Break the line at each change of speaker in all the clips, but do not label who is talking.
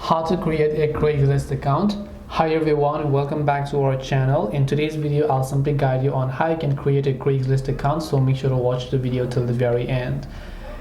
How to create a Craigslist account. Hi everyone, welcome back to our channel. In today's video I'll simply guide you on how you can create a Craigslist account, so make sure to watch the video till the very end.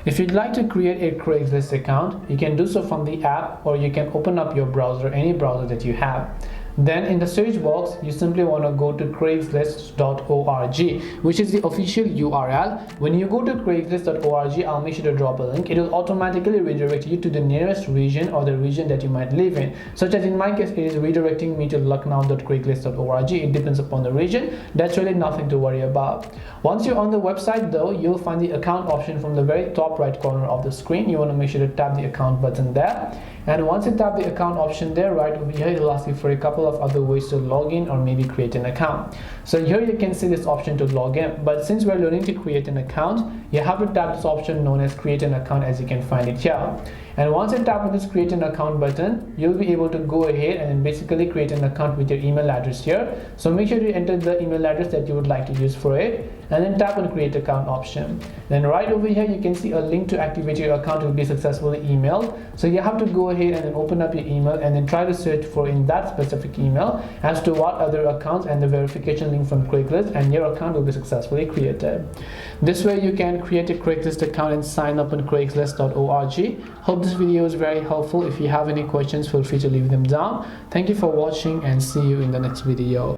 If you'd like to create a Craigslist account, you can do so from the app, or you can open up your browser, any browser that you have. Then in the search box, you simply want to go to craigslist.org, which is the official URL. When you go to craigslist.org, I'll make sure to drop a link. It will automatically redirect you to the nearest region or the region that you might live in. Such as in my case, it is redirecting me to lucknow.craigslist.org. It depends upon the region. That's really nothing to worry about. Once you're on the website though, you'll find the account option from the very top right corner of the screen. You want to make sure to tap the account button there. And once you tap the account option there, right over here, it'll ask you for a couple of other ways to log in or maybe create an account. So here you can see this option to log in, but since we're learning to create an account, you have to tap this option known as create an account, as you can find it here. And once you tap on this create an account button, you'll be able to go ahead and basically create an account with your email address here. So make sure you enter the email address that you would like to use for it, and then tap on create account option. Then right over here you can see a link to activate your account will be successfully emailed. So you have to go ahead and then open up your email and then try to search for in that specific email as to what other accounts and the verification link from Craigslist, and your account will be successfully created. This way you can create a Craigslist account and sign up on craigslist.org. Hope this video is very helpful. If you have any questions, feel free to leave them down. Thank you for watching and see you in the next video.